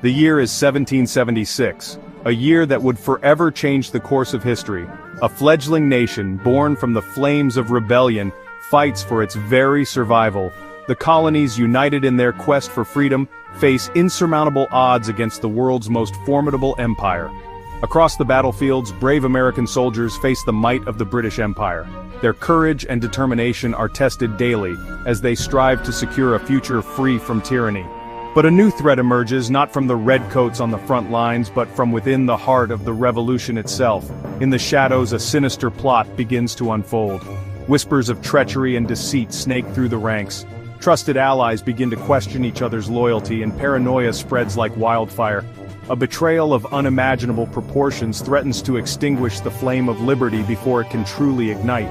The year is 1776, a year that would forever change the course of history. A fledgling nation born from the flames of rebellion fights for its very survival. The colonies, united in their quest for freedom, face insurmountable odds against the world's most formidable empire. Across the battlefields, brave American soldiers face the might of the British Empire. Their courage and determination are tested daily as they strive to secure a future free from tyranny. But a new threat emerges, not from the redcoats on the front lines, but from within the heart of the revolution itself. In the shadows, a sinister plot begins to unfold. Whispers of treachery and deceit snake through the ranks. Trusted allies begin to question each other's loyalty, and paranoia spreads like wildfire. A betrayal of unimaginable proportions threatens to extinguish the flame of liberty before it can truly ignite.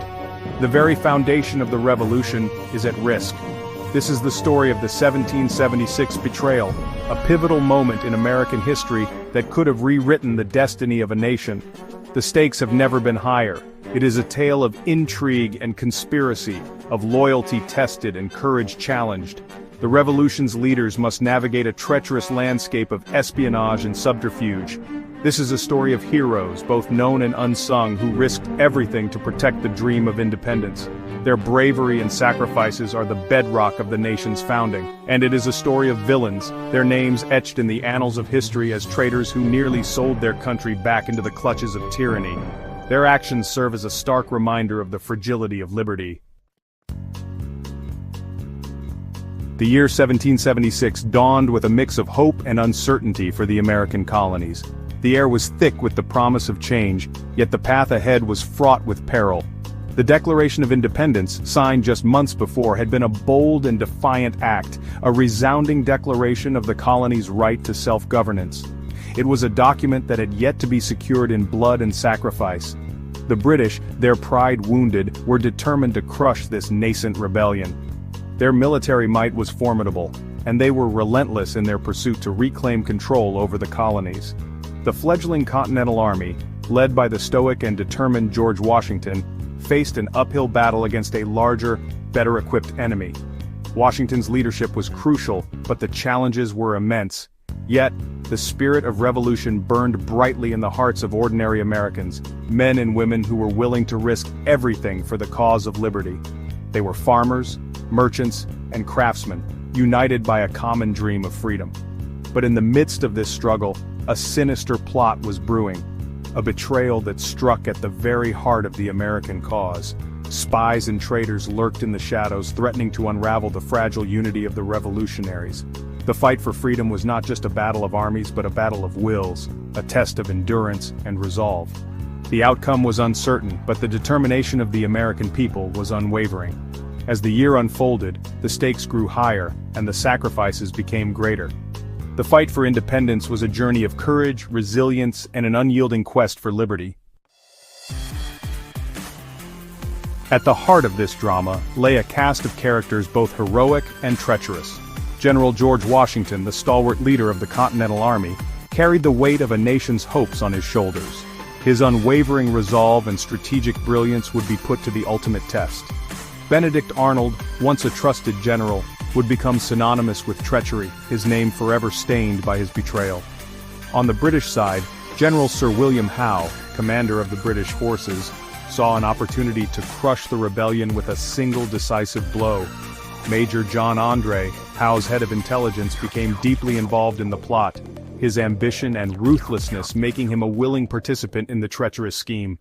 The very foundation of the revolution is at risk. This is the story of the 1776 betrayal, a pivotal moment in American history that could have rewritten the destiny of a nation. The stakes have never been higher. It is a tale of intrigue and conspiracy, of loyalty tested and courage challenged. The revolution's leaders must navigate a treacherous landscape of espionage and subterfuge. This is a story of heroes, both known and unsung, who risked everything to protect the dream of independence. Their bravery and sacrifices are the bedrock of the nation's founding. And it is a story of villains, their names etched in the annals of history as traitors who nearly sold their country back into the clutches of tyranny. Their actions serve as a stark reminder of the fragility of liberty. The year 1776 dawned with a mix of hope and uncertainty for the American colonies. The air was thick with the promise of change, yet the path ahead was fraught with peril. The Declaration of Independence, signed just months before, had been a bold and defiant act, a resounding declaration of the colony's right to self-governance. It was a document that had yet to be secured in blood and sacrifice. The British, their pride wounded, were determined to crush this nascent rebellion. Their military might was formidable, and they were relentless in their pursuit to reclaim control over the colonies. The fledgling Continental Army, led by the stoic and determined George Washington, faced an uphill battle against a larger, better-equipped enemy. Washington's leadership was crucial, but the challenges were immense. Yet, the spirit of revolution burned brightly in the hearts of ordinary Americans, men and women who were willing to risk everything for the cause of liberty. They were farmers, merchants, and craftsmen, united by a common dream of freedom. But in the midst of this struggle, a sinister plot was brewing, a betrayal that struck at the very heart of the American cause. Spies and traitors lurked in the shadows, threatening to unravel the fragile unity of the revolutionaries. The fight for freedom was not just a battle of armies, but a battle of wills, a test of endurance and resolve. The outcome was uncertain, but the determination of the American people was unwavering. As the year unfolded, the stakes grew higher, and the sacrifices became greater. The fight for independence was a journey of courage, resilience, and an unyielding quest for liberty. At the heart of this drama lay a cast of characters both heroic and treacherous. General George Washington, the stalwart leader of the Continental Army, carried the weight of a nation's hopes on his shoulders. His unwavering resolve and strategic brilliance would be put to the ultimate test. Benedict Arnold, once a trusted general, would become synonymous with treachery, his name forever stained by his betrayal. On the British side, General Sir William Howe, commander of the British forces, saw an opportunity to crush the rebellion with a single decisive blow. Major John Andre, Howe's head of intelligence, became deeply involved in the plot, his ambition and ruthlessness making him a willing participant in the treacherous scheme.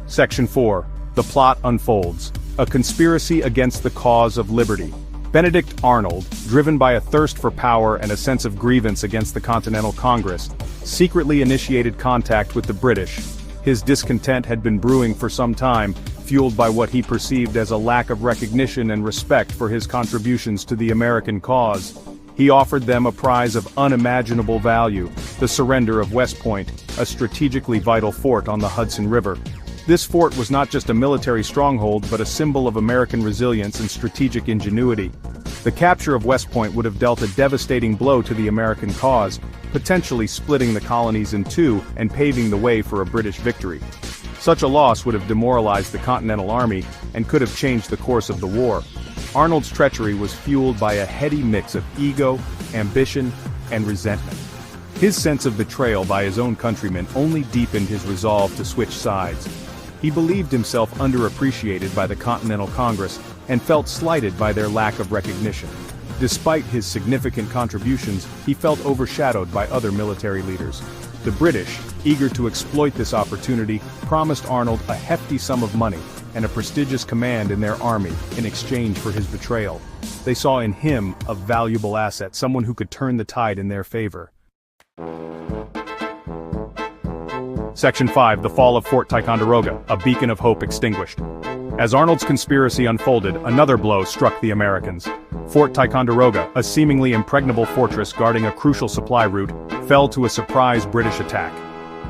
Section 4. The plot unfolds. A conspiracy against the cause of liberty. Benedict Arnold, driven by a thirst for power and a sense of grievance against the Continental Congress, secretly initiated contact with the British. His discontent had been brewing for some time, fueled by what he perceived as a lack of recognition and respect for his contributions to the American cause. He offered them a prize of unimaginable value, the surrender of West Point, a strategically vital fort on the Hudson River. This fort was not just a military stronghold but a symbol of American resilience and strategic ingenuity. The capture of West Point would have dealt a devastating blow to the American cause, potentially splitting the colonies in two and paving the way for a British victory. Such a loss would have demoralized the Continental Army and could have changed the course of the war. Arnold's treachery was fueled by a heady mix of ego, ambition, and resentment. His sense of betrayal by his own countrymen only deepened his resolve to switch sides. He believed himself underappreciated by the Continental Congress and felt slighted by their lack of recognition. Despite his significant contributions, he felt overshadowed by other military leaders. The British, eager to exploit this opportunity, promised Arnold a hefty sum of money and a prestigious command in their army in exchange for his betrayal. They saw in him a valuable asset, someone who could turn the tide in their favor. Section 5. The Fall of Fort Ticonderoga, a beacon of hope extinguished. As Arnold's conspiracy unfolded, another blow struck the Americans. Fort Ticonderoga, a seemingly impregnable fortress guarding a crucial supply route, fell to a surprise British attack.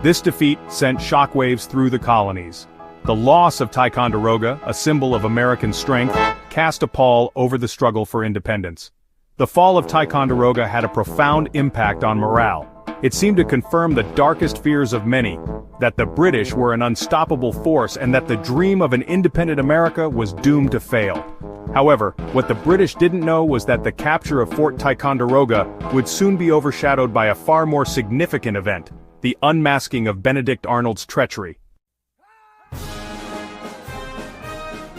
This defeat sent shockwaves through the colonies. The loss of Ticonderoga, a symbol of American strength, cast a pall over the struggle for independence. The fall of Ticonderoga had a profound impact on morale. It seemed to confirm the darkest fears of many, that the British were an unstoppable force and that the dream of an independent America was doomed to fail. However, what the British didn't know was that the capture of Fort Ticonderoga would soon be overshadowed by a far more significant event, the unmasking of Benedict Arnold's treachery.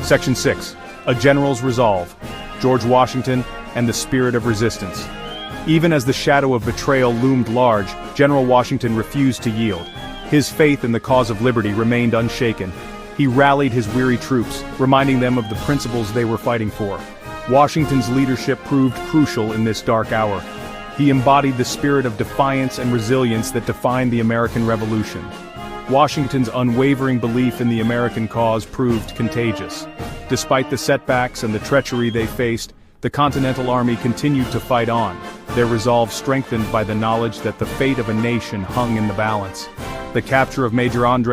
Section 6. A General's Resolve. George Washington and the Spirit of Resistance. Even as the shadow of betrayal loomed large, General Washington refused to yield. His faith in the cause of liberty remained unshaken. He rallied his weary troops, reminding them of the principles they were fighting for. Washington's leadership proved crucial in this dark hour. He embodied the spirit of defiance and resilience that defined the American Revolution. Washington's unwavering belief in the American cause proved contagious. Despite the setbacks and the treachery they faced, the Continental Army continued to fight on, their resolve strengthened by the knowledge that the fate of a nation hung in the balance. The capture of Major Andre